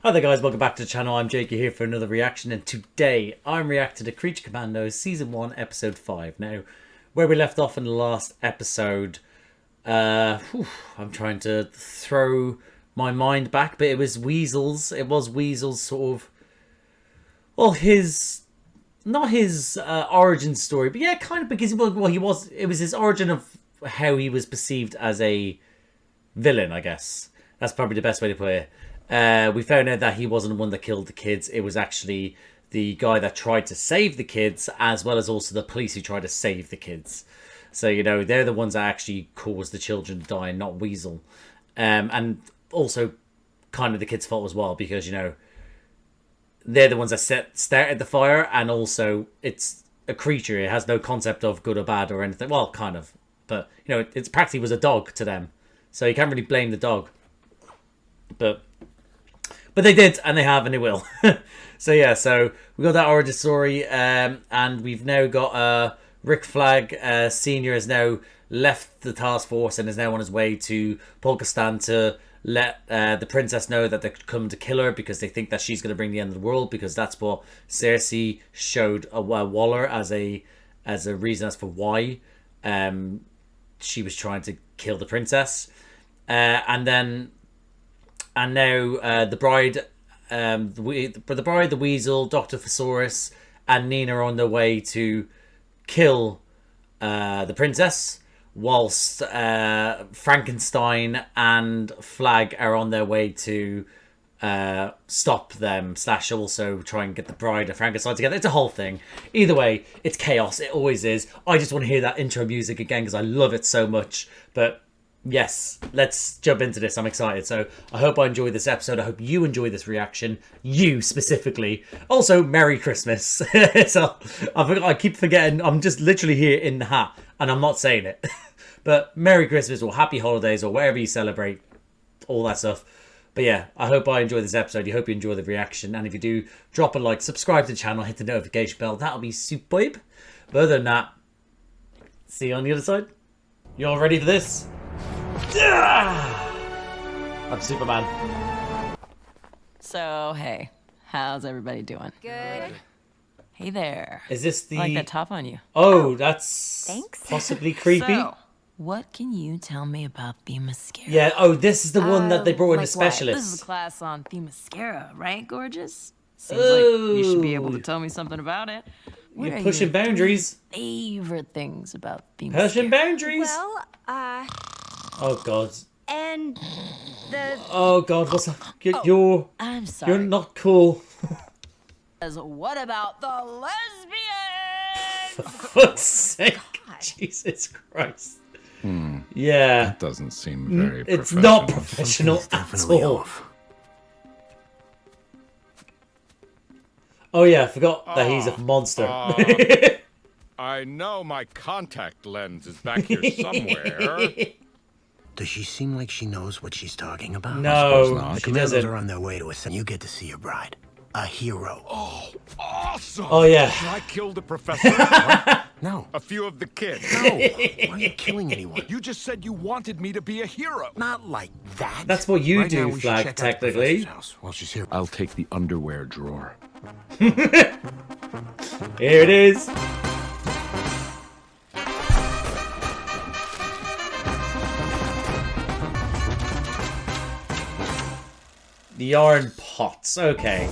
Hi there guys, welcome back to the channel. I'm Jake here for another reaction, and today I'm reacting to Creature Commandos Season 1 Episode 5. Now, where we left off in the last episode, I'm trying to throw my mind back, but it was Weasel's sort of, well, not his origin story, but yeah, kind of, because, well, it was his origin of how he was perceived as a villain, I guess. That's probably the best way to put it. We found out that he wasn't the one that killed the kids. It was actually the guy that tried to save the kids, as well as also the police who tried to save the kids. So, you know, they're the ones that actually caused the children to die, not Weasel. And also kind of the kids' fault as well, because, you know, they're the ones that started the fire, and also it's a creature. It has no concept of good or bad or anything. Well, kind of. But, you know, it practically was a dog to them. So you can't really blame the dog. But they did, and they have, and they will. So yeah, so we got that origin story, and we've now got Rick Flag Senior has now left the task force and is now on his way to Polkistan to let the princess know that they're coming to kill her, because they think that she's going to bring the end of the world, because that's what Cersei showed Waller as a reason as for why she was trying to kill the princess, and now the bride, the Weasel, Dr. Thesaurus, and Nina are on their way to kill the princess, whilst Frankenstein and Flag are on their way to stop them, / also try and get the bride and Frankenstein together. It's a whole thing. Either way, it's chaos. It always is. I just want to hear that intro music again because I love it so much. But yes, let's jump into this. I'm excited. So I hope I enjoy this episode. I hope you enjoy this reaction. You specifically. Also, Merry Christmas. So I keep forgetting. I'm just literally here in the hat and I'm not saying it. But Merry Christmas or Happy Holidays or wherever you celebrate. All that stuff. But yeah, I hope I enjoy this episode. I hope you enjoy the reaction. And if you do, drop a like, subscribe to the channel, hit the notification bell. That'll be superb. But other than that, see you on the other side. You all ready for this? I'm Superman. So, hey, how's everybody doing? Good. Hey there. Is this the... I like that top on you. Oh, that's thanks. possibly creepy. So, what can you tell me about Themyscira? Yeah, oh, this is the one that they brought in like a specialist. This is a class on Themyscira, right, gorgeous? Seems like you should be able to tell me something about it. What You're are pushing your boundaries. favorite things about Themyscira? Pushing boundaries. Well, Oh, God. and the... Oh, God, what's that? You're... I'm sorry. You're not cool. What about the lesbians? For fuck's sake. Jesus Christ. Yeah. That doesn't seem very professional. It's not professional at all. Oh yeah, I forgot that he's a monster. I know my contact lens is back here somewhere. Does she seem like she knows what she's talking about? No, The she Commandos doesn't. are on their way to us, and you get to see your bride. A hero. Oh, awesome! Oh yeah. I killed the professor. No. A few of the kids. No. Why are you killing anyone? You just said you wanted me to be a hero. Not like that. That's what you Right now, do, we should Flag, check out the technically. professor's house while she's here. I'll take the underwear drawer. Here it is. The yarn pots. Okay.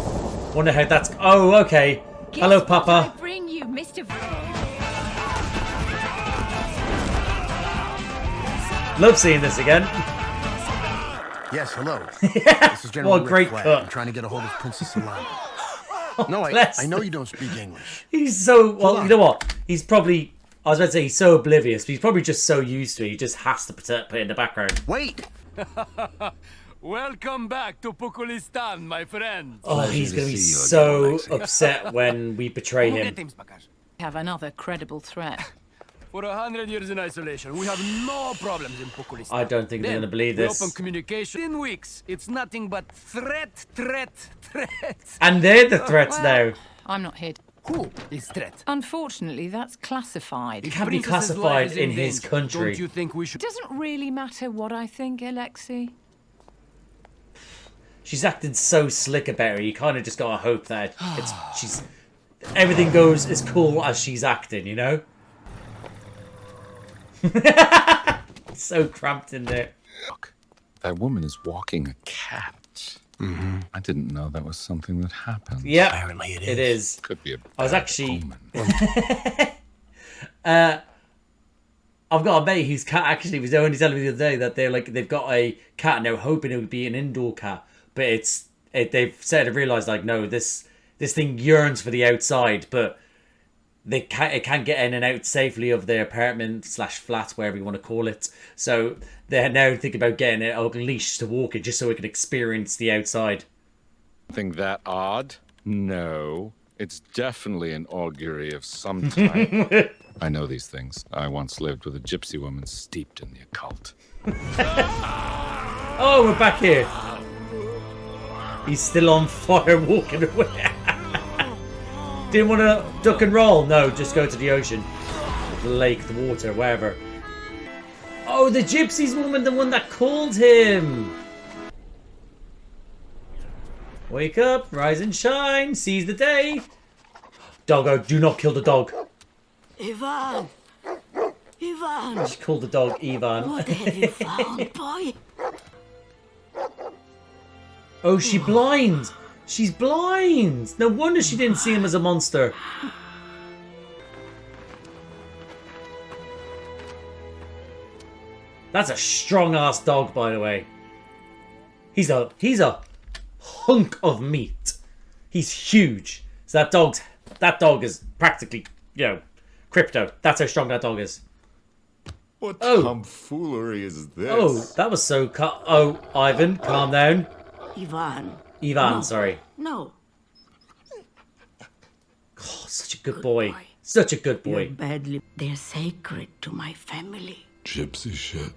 Wonder how that's... Oh, okay. Hello, Guess what Papa. I bring you, Mr. Love seeing this again. Yes, hello. This is General What a Rick great Flag. cut. I'm trying to get a hold of Princess Alana. No, bless I know him. you don't speak English. He's so... Well, on. you know what? He's probably... I was about to say he's so oblivious, but he's probably just so used to it. He just has to put it in the background. Wait! Welcome back to Pukulistan, my friend. Oh, he's to going to be see you so again, Alexei. upset when we betray him. Have another credible threat. For 100 years in isolation, we have no problems in Pukulistan. I don't think they're Then going to believe we this. open communication in weeks. It's nothing but threat. And they're the threats now. I'm not here. Who is threat? Unfortunately, that's classified. It can't be Princess's life classified is in his danger. country. Don't you think we It should? doesn't really matter what I think, Alexei. she's acting so slick about it. You kind of just gotta hope that everything goes as cool as she's acting, you know? So cramped in there. Look, that woman is walking a cat. Mm-hmm. I didn't know that was something that happened. Yeah, Apparently it is. Could be a I was bad actually... omen. I've got a mate whose cat actually was only telling me the other day that they've got a cat and they're hoping it would be an indoor cat, but they've said and realised like no, this thing yearns for the outside, but it can't get in and out safely of their apartment / flat, whatever you want to call it. So they're now thinking about getting it on a leash to walk it just so it can experience the outside. Something that odd? No. It's definitely an augury of some type. I know these things. I once lived with a gypsy woman steeped in the occult. Oh, we're back here. He's still on fire walking away. Didn't want to duck and roll? No, just go to the ocean. The lake, the water, wherever. Oh, the gypsy's woman, the one that called him. Wake up, rise and shine, seize the day. Doggo, do not kill the dog. Ivan! Ivan! She called the dog Ivan. What have you found, boy? Oh, she's blind. She's blind. No wonder she didn't see him as a monster. That's a strong-ass dog, by the way. He's a hunk of meat. He's huge. So that dog is practically, crypto. That's how strong that dog is. What tomfoolery is this? Oh, that was so... Oh, Ivan, calm down. Ivan. Ivan, sorry. No. Oh, such a good boy. Such a good You're boy. badly. They're sacred to my family. Gypsy shit.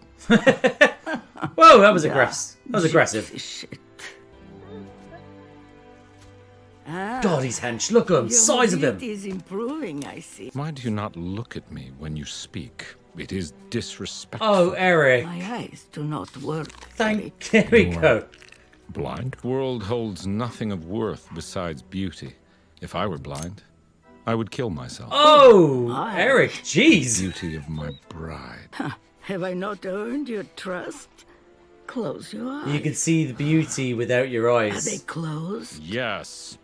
Whoa, that was aggressive. That was aggressive. Shit. God, he's hench. Look at him. Your Size of him. mobility is improving, I see. Why do you not look at me when you speak? It is disrespectful. Oh, Eric. My eyes do not work. Here we go. Blind? World holds nothing of worth besides beauty. If I were blind, I would kill myself. Oh, Eric, jeez. Beauty of my bride. Have I not earned your trust? Close your eyes. You can see the beauty without your Are they eyes. closed? Yes.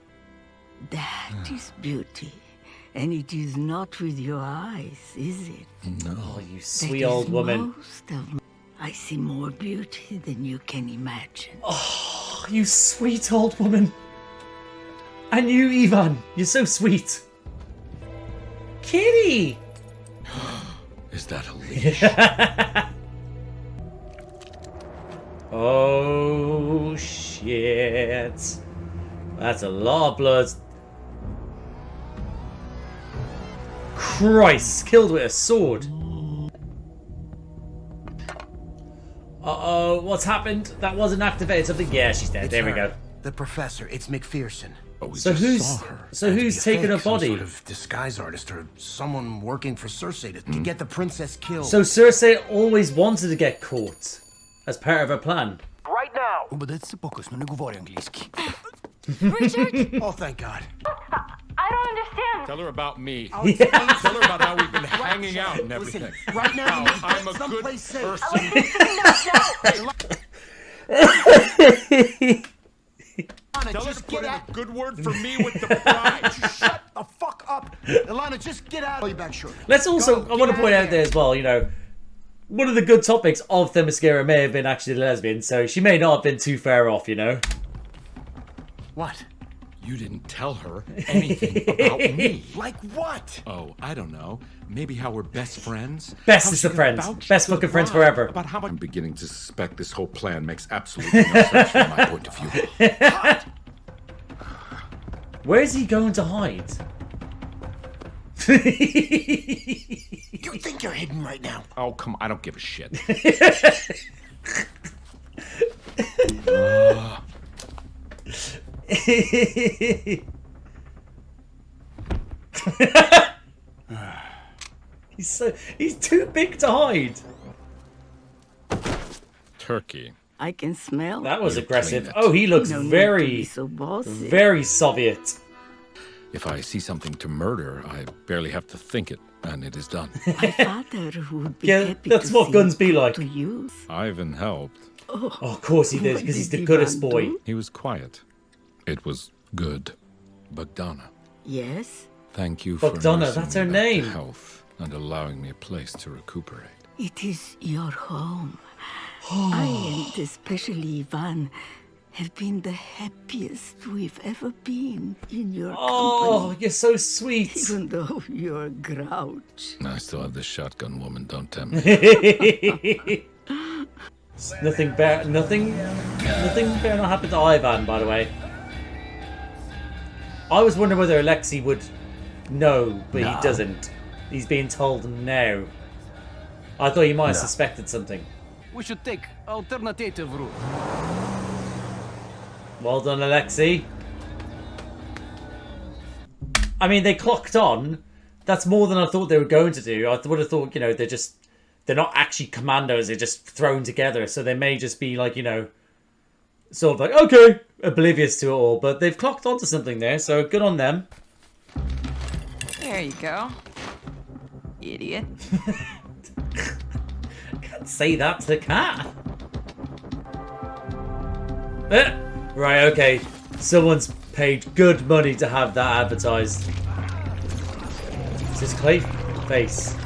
That is beauty. And it is not with your eyes, is it? Oh, you That sweet is old woman. most of I see more beauty than you can imagine. Oh, you sweet old woman. And you, Ivan. You're so sweet. Kitty. Is that a leash? Oh, shit. That's a lot of blood. Christ, killed with a sword. Uh-oh, what's happened? That wasn't activated something. Yeah, she's dead. There we her. go. The professor. It's McPherson. Oh, we So just who's saw her. so who's Be a taking her fake, some body? sort of disguise artist or someone working for Cersei to get the princess killed. So Cersei always wanted to get caught as part of her plan. right now. Убедиться покус, но не говори английски. Richard, Oh, thank God. I don't understand. Tell her about me. Tell her about how we've been hanging out and everything. Listen, right now, you need to How I'm get a good someplace safe. person. Ilana, Tell her to just put get in out. a good word for me with the bride. Shut the fuck up. Ilana, just get out. I'll be back shortly. Let's also, Go, I want to get point out out there as well, one of the good topics of Themyscira may have been actually the lesbian, so she may not have been too far off, What? You didn't tell her anything about me. Like what? Oh, I don't know. Maybe how we're best friends? Best How is she the can friends. vouch Best for the fucking friends bride. forever. About how I'm beginning to suspect this whole plan makes absolutely no sense from my point of view. Where's he going to hide? You think you're hidden right now? Oh, come on. I don't give a shit. He's too big to hide. Turkey. I can smell. That was You aggressive. clean it. Oh, he looks No need to very, be so bossy. very Soviet. If I see something to murder, I barely have to think it, and it is done. My father would be Yeah, happy that's to what see guns be like. to use. Ivan helped. Oh, of course he did, What because he's did the goodest Ivan boy. do? He was quiet. It was good. Bogdana, Yes, thank you for Bogdana, nursing that's me her back to name. health and allowing me a place to recuperate. it is your home. I and especially Ivan have been the happiest we've ever been in your Oh, company. you're so sweet. Even though you're a grouch. I still have this shotgun woman, don't tempt me. Nothing better not happened to Ivan, by the way. I was wondering whether Alexei would know, but he doesn't. He's being told now. I thought he might have suspected something. We should take alternative route. Well done, Alexei. I mean, they clocked on. That's more than I thought they were going to do. I would have thought, you know, they're not actually commandos, they're just thrown together. So they may just be like, you know, sort of like, okay, oblivious to it all. But they've clocked onto something there, so good on them. There you go. Idiot. Can't say that to the cat. Right, okay. Someone's paid good money to have that advertised. Is this Clayface?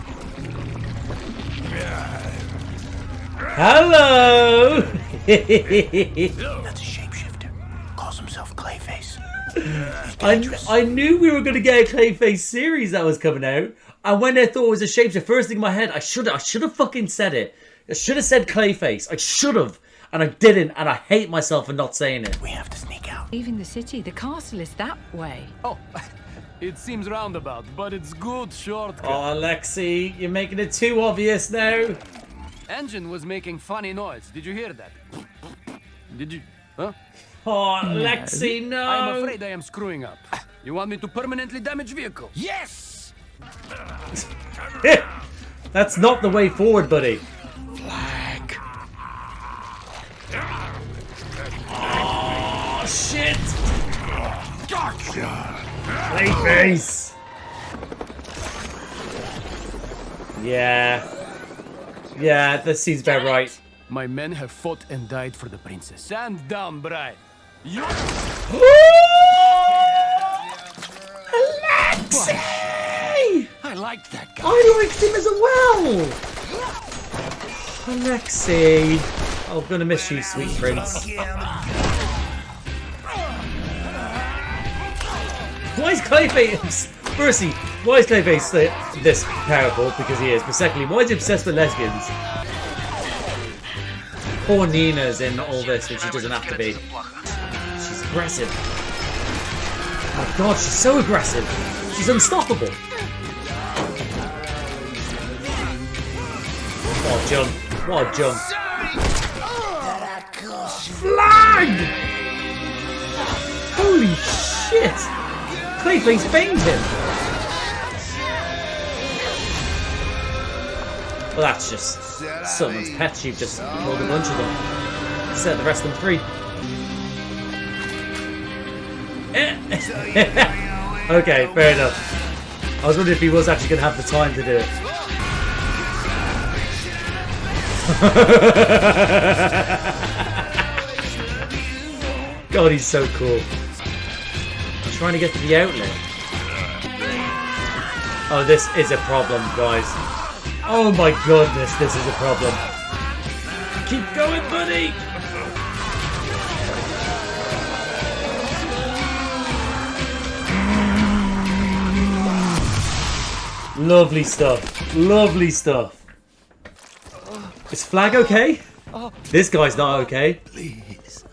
Hello! That's a shapeshifter. Calls himself Clayface. He's dangerous. I knew we were going to get a Clayface series that was coming out. And when I thought it was a shapeshifter, first thing in my head, I should have fucking said it. I should have said Clayface. I should have. And I didn't. And I hate myself for not saying it. We have to sneak out. Leaving the city, the castle is that way. Oh, it seems roundabout, but it's good shortcut. Oh, Alexei, you're making it too obvious now. Engine was making funny noise. Did you hear that? Did you? Huh? Oh, Alexei, no. I'm afraid I am screwing up. You want me to permanently damage vehicle? Yes! That's not the way forward, buddy. Flag. Oh, shit. Gotcha. Clayface. Yeah. Yeah, that seems about right. My men have fought and died for the princess. Stand down, bride. You... Alexei! I liked that guy. I liked him as well! Alexei. I'm gonna miss you, sweet prince. Why is Clayface... Firstly, why is Clayface this powerful? Because he is. But secondly, why is he obsessed with lesbians? Poor Nina's in all this, which she doesn't have to be. She's aggressive. Oh my god, she's so aggressive. She's unstoppable. What a jump. What a jump. Flag! Holy shit! Clayface banged him. Well, that's just someone's pet. She've just killed a bunch of them. Set the rest of them free. Okay, fair enough. I was wondering if he was actually going to have the time to do it. God, he's so cool. I'm trying to get to the outlet. Oh, this is a problem, guys. Oh my goodness, this is a problem. Keep going, buddy! Lovely stuff. Lovely stuff. Is Flag okay? This guy's not okay. Please.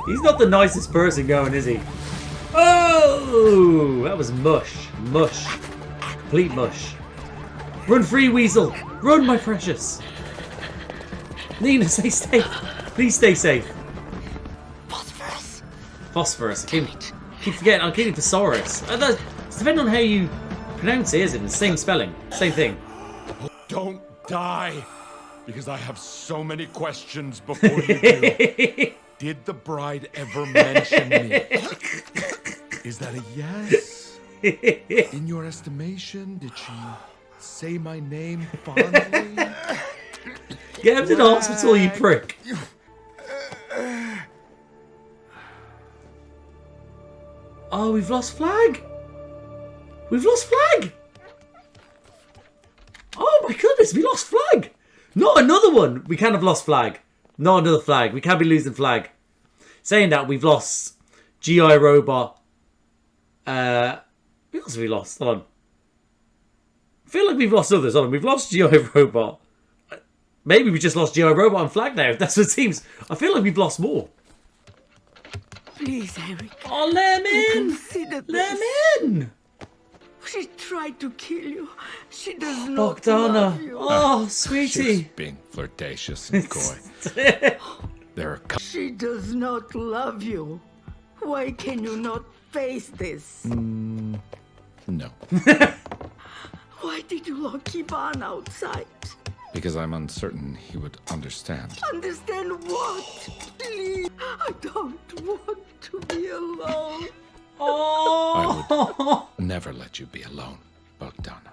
He's not the nicest person going, is he? Oh, that was mush. Mush. Complete mush. Run free, Weasel. Run, my precious. Nina, stay safe. Please stay safe. Phosphorus. Phosphorus. I keep forgetting. I'm getting thesaurus. It's depending on how you pronounce it, isn't it? The same spelling. Same thing. Don't die because I have so many questions before you do. Did the bride ever mention me? Is that a yes? In your estimation, did she say my name fondly? Get him to the hospital, you prick. Oh, we've lost Flag. We've lost Flag. Oh my goodness, we lost Flag. Not another one. We can't have lost Flag. Not another Flag. We can't be losing Flag. Saying that, we've lost G.I. Robot. Who else have we lost? Hold on. I feel like we've lost others. Hold on. We've lost G.I. Robot. Maybe we just lost G.I. Robot and Flag now. That's what it seems. I feel like we've lost more. Please, Eric. Oh, let him in. Consider Let him this. in. She tried to kill you. She does not Bogdana. love you. Oh, She's sweetie. being flirtatious and coy. There are She does not love you. Why can you not face this? no, Why did you lock Ivan outside? because I'm uncertain he would understand. Understand what? Please, I don't want to be alone. Oh. I would never let you be alone, Bogdana.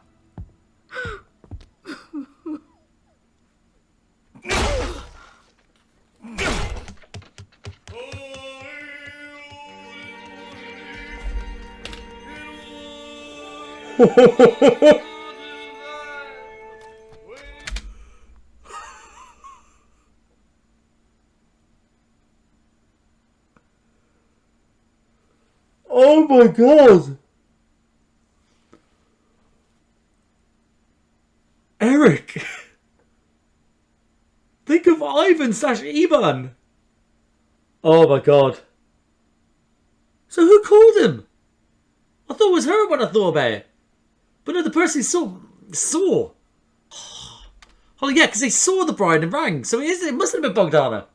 Oh my god. Eric. Think of Ivan / Ivan. Oh my god. So who called him? I thought it was her when I thought about it. But no, the person saw. Oh yeah, because they saw the bride and rang. So it must have been Bogdana.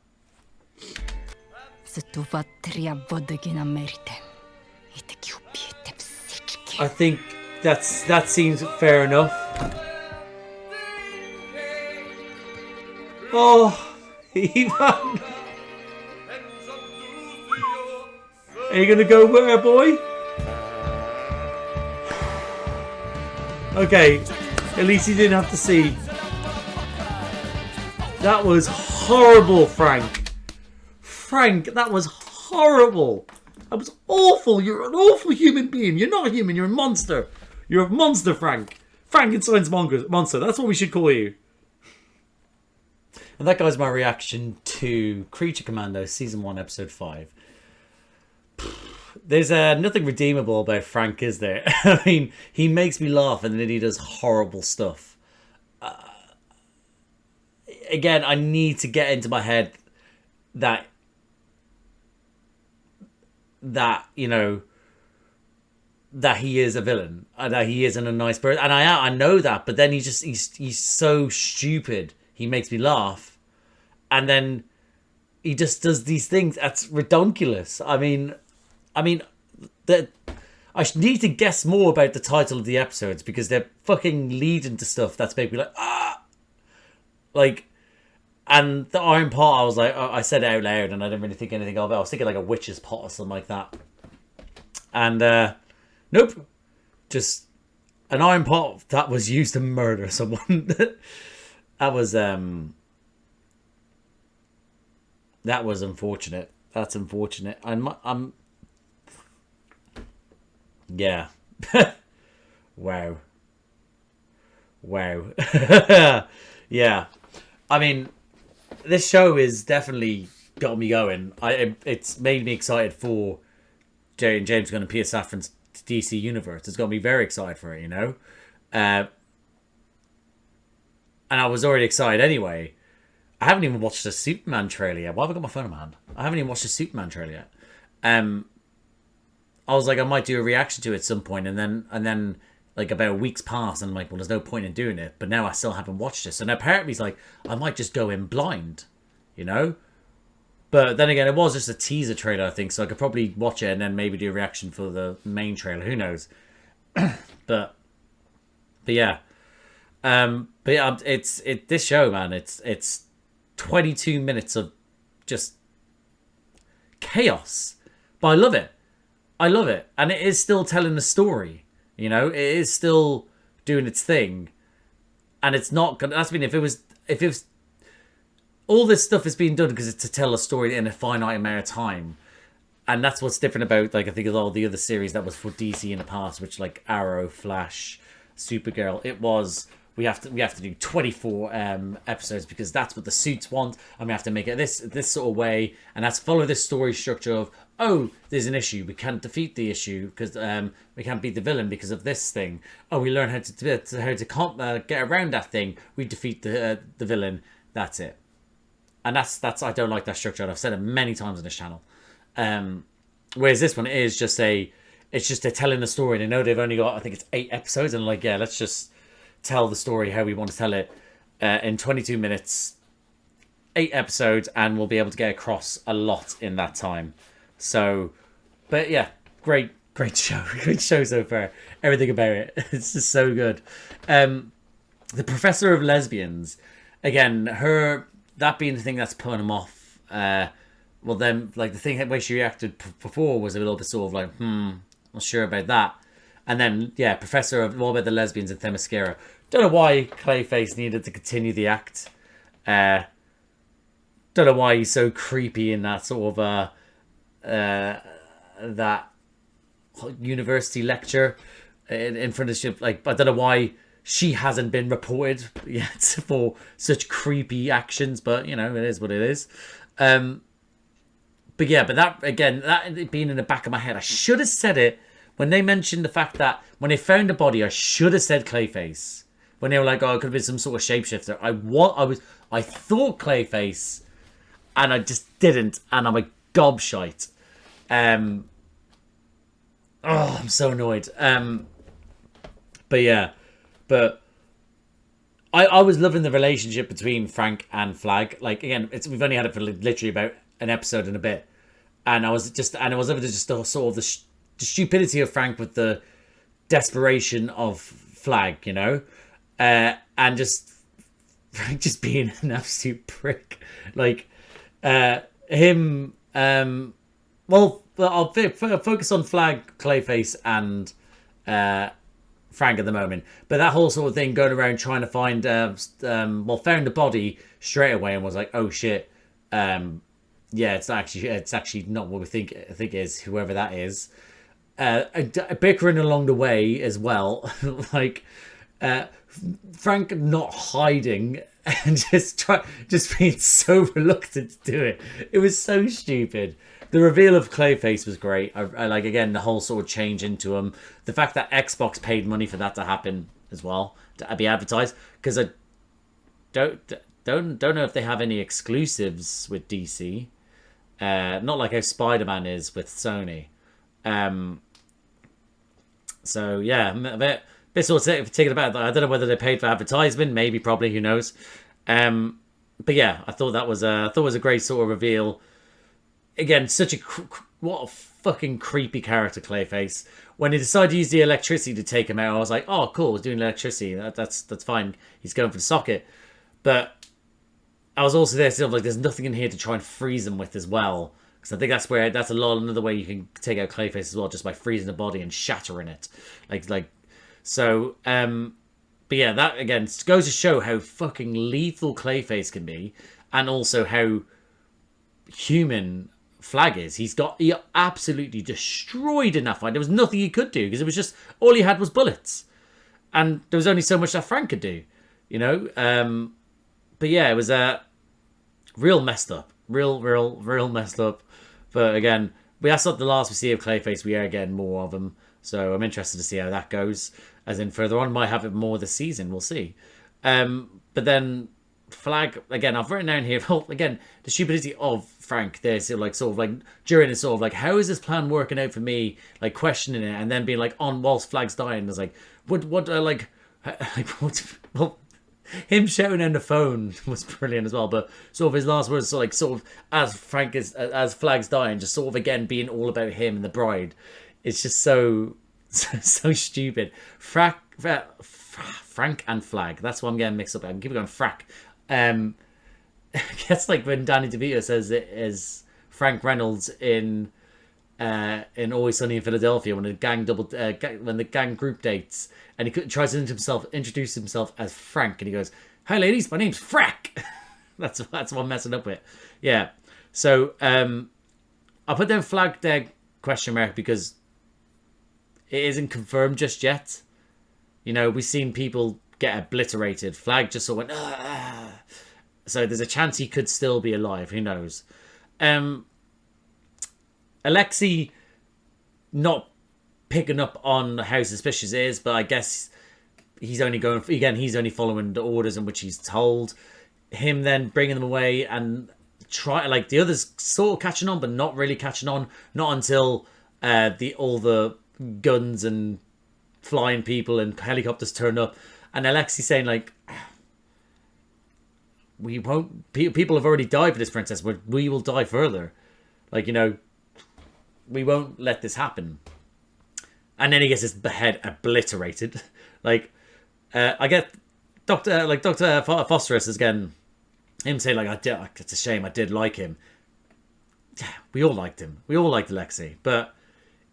I think that seems fair enough. Oh, Ivan. Are you gonna go where, boy? Okay, at least he didn't have to see. That was horrible, Frank. Frank, that was horrible. That was awful. You're an awful human being. You're not a human. You're a monster. You're a monster, Frank. Frankenstein's monster. That's what we should call you. And that guys my reaction to Creature Commandos Season 1, Episode 5. There's nothing redeemable about Frank, is there? I mean, he makes me laugh and then he does horrible stuff. Again, I need to get into my head that you know, that he is a villain, that he isn't a nice person, and I know that, but then he's so stupid. He makes me laugh, and then he just does these things that's redonkulous. I mean that I need to guess more about the title of the episodes because they're fucking leading to stuff that's making me like. And the iron pot, I was like, I said it out loud and I didn't really think anything of it. I was thinking like a witch's pot or something like that. And, nope. Just an iron pot that was used to murder someone. That was unfortunate. That's unfortunate. I'm yeah. Wow. Yeah. I mean, this show has definitely got me going. It's made me excited for James Gunn and Peter Safran's DC universe. It's got me very excited for it, you know. And I was already excited anyway. I haven't even watched the Superman trailer yet. Why have I got my phone in my hand? I haven't even watched the Superman trailer yet. I was like, I might do a reaction to it at some point, and then like about weeks passed, and I'm like, well, there's no point in doing it. But now I still haven't watched this, and apparently he's like, I might just go in blind, you know. But then again, it was just a teaser trailer, I think, so I could probably watch it and then maybe do a reaction for the main trailer. Who knows? But yeah. But yeah, it's this show, man. It's 22 minutes of just chaos, but I love it. I love it, and it is still telling the story. You know, it is still doing its thing, and it's not gonna. That's if it was all this stuff is being done because it's to tell a story in a finite amount of time. And that's what's different about, like, I think of all the other series that was for DC in the past, which like Arrow, Flash, Supergirl. It was we have to do 24 episodes because that's what the suits want, and we have to make it this sort of way, and that's follow this story structure of, oh, there's an issue, we can't defeat the issue because we can't beat the villain because of this thing. Oh, we learn how to get around that thing. We defeat the villain. That's it. And that's I don't like that structure, and I've said it many times on this channel. Whereas this one is just it's just they're telling the story. They know they've only got, I think it's 8 episodes, and like, yeah, let's just tell the story how we want to tell it in 22 minutes, 8 episodes, and we'll be able to get across a lot in that time. So, but yeah, great show, great show so far. Everything about it, it's just so good. The Professor of Lesbians, again, that being the thing that's putting him off. Well, then, like, the thing, the way she reacted before was a little bit sort of like, not sure about that. And then, yeah, Professor of, what about the lesbians in Themyscira? Don't know why Clayface needed to continue the act. Don't know why he's so creepy in that sort of, that university lecture in front of ship. Like, I don't know why she hasn't been reported yet for such creepy actions, but, you know, it is what it is. But yeah, but that, again, that being in the back of my head, I should have said it when they mentioned the fact that when they found the body, I should have said Clayface. When they were like, oh, it could have been some sort of shapeshifter. I thought Clayface, and I just didn't, and I'm a gobshite. I'm so annoyed. But yeah, but I was loving the relationship between Frank and Flag. Like, again, we've only had it for literally about an episode and a bit, and it was loving just the sort of the stupidity of Frank with the desperation of Flag, you know, and just Frank just being an absolute prick, like him. Well, I'll focus on Flag, Clayface, and Frank at the moment. But that whole sort of thing going around trying to find, found the body straight away and was like, oh shit, yeah, it's actually not what we think it is, whoever that is. Bickering along the way as well, like Frank not hiding and just being so reluctant to do it. It was so stupid. The reveal of Clayface was great. I like, again, the whole sort of change into him. The fact that Xbox paid money for that to happen as well, to be advertised, because I don't know if they have any exclusives with DC. Not like how Spider-Man is with Sony. So yeah, a bit sort of taken about. I don't know whether they paid for advertisement. Maybe, probably, who knows. But yeah, I thought that was a great sort of reveal. Again, what a fucking creepy character, Clayface. When he decided to use the electricity to take him out, I was like, oh, cool, he's doing electricity. That's fine. He's going for the socket. But I was also there still like, there's nothing in here to try and freeze him with as well. Because I think that's another way you can take out Clayface as well, just by freezing the body and shattering it. So, but yeah, that again goes to show how fucking lethal Clayface can be, and also how human Flag is. He absolutely destroyed in that fight. There was nothing he could do because it was just all he had was bullets, and there was only so much that Frank could do, you know. But yeah, it was real messed up, real messed up. But again, that's not the last we see of Clayface. We are getting more of him, so I'm interested to see how that goes. As in, further on, might have it more this season. We'll see. But then Flag, again, I've written down here, again, the stupidity of Frank there, sort of like during it, sort of like, how is this plan working out for me? Like, questioning it, and then being like, on whilst Flag's dying, it's like, what, him shouting on the phone was brilliant as well. But sort of his last words, sort of as Flag's dying, just sort of again being all about him and the bride. It's just so stupid. Frank and Flag. That's what I'm getting mixed up. I can keep it going. Frack. It's like when Danny DeVito says it is Frank Reynolds in Always Sunny in Philadelphia when the gang group dates, and he tries to introduce himself as Frank, and he goes, "Hi ladies, my name's Frack." that's what I'm messing up with. Yeah. So I put down Flag there question mark because it isn't confirmed just yet. You know, we've seen people get obliterated. Flag just sort of went, ah. So there's a chance he could still be alive. Who knows? Alexei not picking up on how suspicious it is, but I guess he's only he's only following the orders in which he's told. Him then bringing them away and like the others sort of catching on, but not really catching on. Not until all the guns and flying people and helicopters turn up, and Alexei saying like, "We won't. People have already died for this princess, but we will die further. Like, you know, we won't let this happen." And then he gets his head obliterated. Like, I get Dr. Phosphorus is again. Him saying like, it's a shame, I did like him. We all liked him. We all liked Alexei, but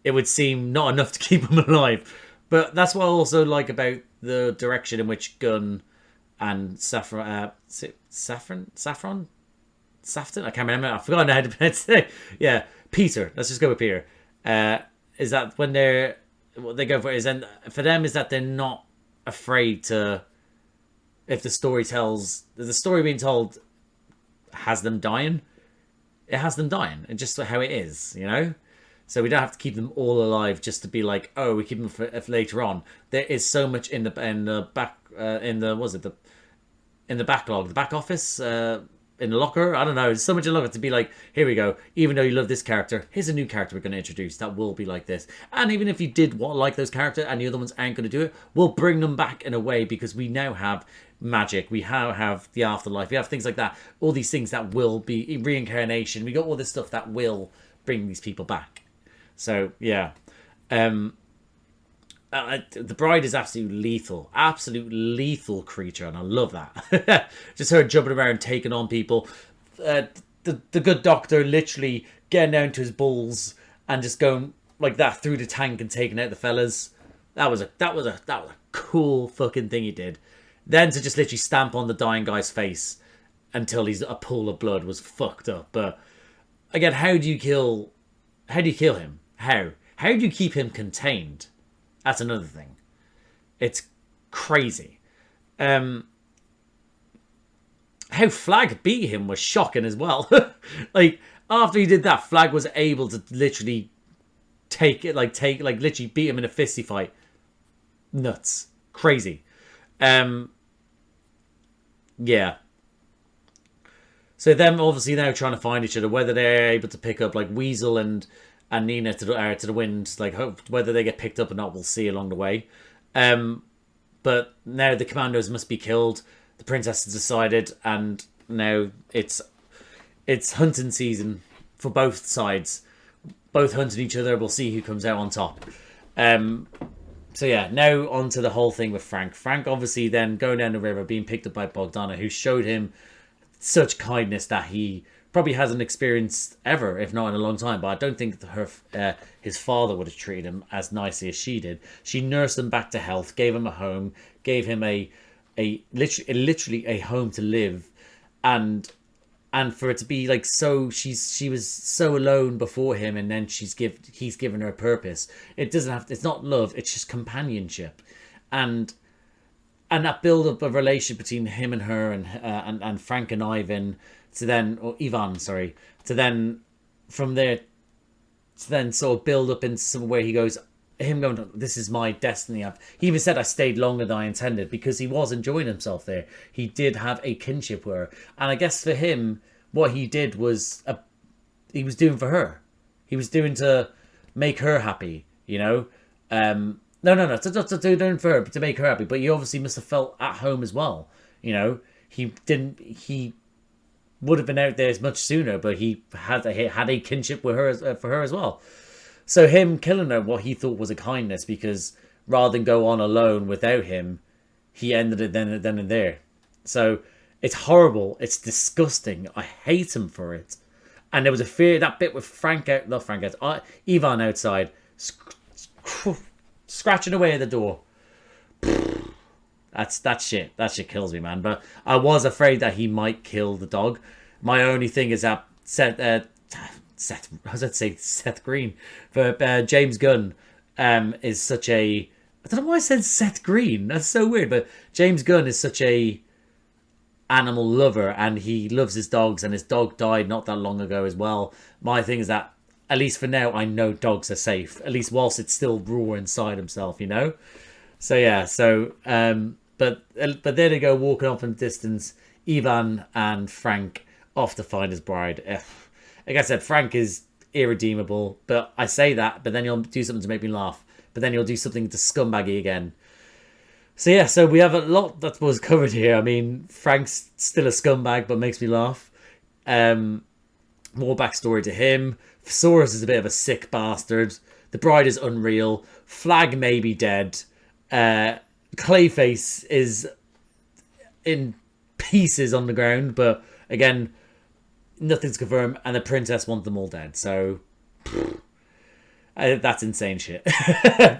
it would seem not enough to keep him alive. But that's what I also like about the direction in which Gunn and Safran, I can't remember. I've forgotten how to pronounce it. Yeah, Peter. Let's just go with Peter. Is that when what they go for is then for them is that they're not afraid to. If the story being told has them dying, it has them dying. It's just how it is, you know? So we don't have to keep them all alive just to be like, oh, we keep them for later on. There is so much in the backlog, the back office, in the locker. I don't know. There's so much in the locker to be like, here we go. Even though you love this character, here's a new character we're going to introduce that will be like this. And even if you did like those characters and the other ones aren't going to do it, we'll bring them back in a way because we now have magic. We now have the afterlife. We have things like that. All these things that will be reincarnation. We got all this stuff that will bring these people back. So, yeah. The bride is absolute lethal creature, and I love that. Just her jumping around, taking on people. The good doctor literally getting down to his balls and just going like that through the tank and taking out the fellas. That was a cool fucking thing he did. Then to just literally stamp on the dying guy's face until he's a pool of blood was fucked up. But again, how do you kill him? How do you keep him contained? That's another thing. It's crazy. How Flag beat him was shocking as well. Like, after he did that, Flag was able to literally literally beat him in a fisty fight. Nuts. Crazy. Yeah. So them obviously now trying to find each other, whether they're able to pick up like Weasel and Nina to the wind, like whether they get picked up or not, we'll see along the way. But now the commandos must be killed. The princess has decided, and now it's hunting season for both sides. Both hunting each other. We'll see who comes out on top. So yeah, now on to the whole thing with Frank. Frank obviously then going down the river, being picked up by Bogdana, who showed him such kindness that he probably hasn't experienced ever, if not in a long time. But I don't think that his father would have treated him as nicely as she did. She nursed him back to health, gave him a home, gave him literally a home to live, and for it to be like so, she was so alone before him, and then he's given her a purpose. It's not love, it's just companionship, and that build up of relationship between him and her, and Frank and Ivan, to then from there to then sort of build up into somewhere he goes. Him going, this is my destiny. He even said I stayed longer than I intended because he was enjoying himself there. He did have a kinship with her, and I guess for him, what he did was he was doing for her. He was doing to make her happy, you know. No, to do for her, but to make her happy. But he obviously must have felt at home as well, you know. He would have been out there much sooner, but he had a kinship with her for her as well. So him killing her, what he thought was a kindness, because rather than go on alone without him, he ended it then and there. So it's horrible. It's disgusting. I hate him for it. And there was a fear, that bit with Ivan outside, scratching away at the door. That shit kills me, man. But I was afraid that he might kill the dog. My only thing is that Seth Green, but James Gunn is such a, I don't know why I said Seth Green. That's so weird. But James Gunn is such a animal lover, and he loves his dogs, and his dog died not that long ago as well. My thing is that, at least for now, I know dogs are safe, at least whilst it's still raw inside himself, you know. So yeah, but there they go, walking off in the distance, Ivan and Frank off to find his bride. Like I said, Frank is irredeemable, but I say that, but then he'll do something to make me laugh, but then he'll do something to scumbaggy again. So yeah, so we have a lot that was covered here. I mean, Frank's still a scumbag, but makes me laugh. More backstory to him. Thesaurus is a bit of a sick bastard. The bride is unreal. Flag may be dead. Clayface is in pieces on the ground, but again, nothing's confirmed, and the princess wants them all dead. So that's insane shit.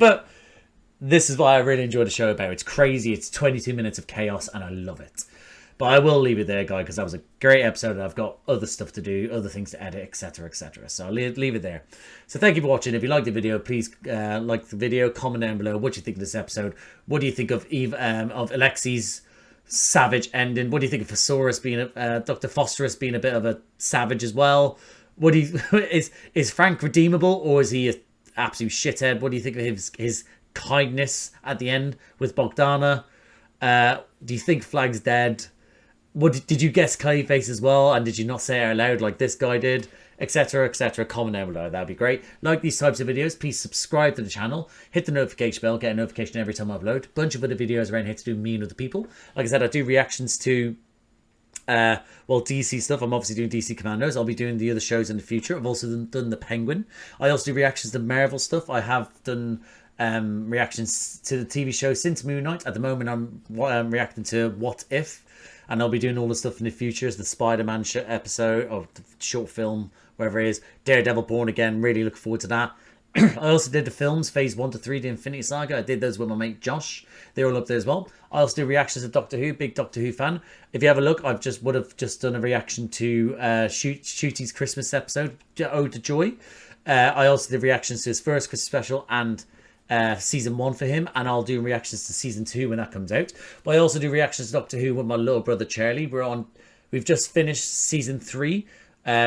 But this is why I really enjoy the show about. It's crazy. It's 22 minutes of chaos, and I love it. But I will leave it there, guys, because that was a great episode, and I've got other stuff to do, other things to edit, etc., etc. So I'll leave it there. So thank you for watching. If you liked the video, please like the video, comment down below what you think of this episode. What do you think of Alexi's savage ending? What do you think of Thesaurus being Dr. Phosphorus being a bit of a savage as well? What do you is Frank redeemable, or is he an absolute shithead? What do you think of his kindness at the end with Bogdana? Do you think Flag's dead? What did you guess Clayface as well, and did you not say it out loud like this guy did, etc., etc.? Comment down below, that'd be great. Like these types of videos, please subscribe to the channel, hit the notification bell, get a notification every time I upload. Bunch of other videos around here to do me and other people. Like I said, I do reactions to DC stuff. I'm obviously doing DC Commandos. I'll be doing the other shows in the future. I've also done the Penguin. I also do reactions to Marvel stuff. I have done reactions to the TV show since Moon Knight. At the moment, I'm reacting to What If, and I'll be doing all the stuff in the future. As the Spider-Man episode or the short film, wherever it is. Daredevil Born Again. Really looking forward to that. I also did the films, phase 1 to 3, the Infinity Saga. I did those with my mate Josh. They're all up there as well. I also do reactions to Doctor Who, big Doctor Who fan. If you have a look, I would have just done a reaction to Shooty's Christmas episode, Ode to Joy. I also did reactions to his first Christmas special and season 1 for him, and I'll do reactions to season 2 when that comes out. But I also do reactions to Doctor Who with my little brother Charlie. We've just finished season 3.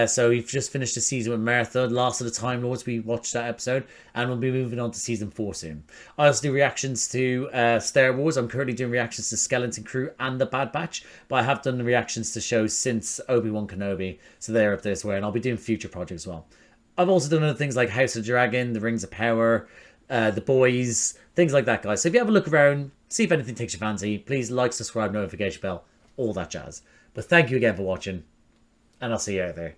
So we've just finished the season with Martha, Last of the Time Lords. We watched that episode, and we'll be moving on to season 4 soon. I also do reactions to Star Wars. I'm currently doing reactions to Skeleton Crew and The Bad Batch, but I have done the reactions to shows since Obi-Wan Kenobi, so they're up there as well, and I'll be doing future projects as well. I've also done other things like House of the Dragon, The Rings of Power, The Boys, things like that, guys. So if you have a look around, see if anything takes your fancy, please like, subscribe, notification bell, all that jazz. But thank you again for watching, and I'll see you out there.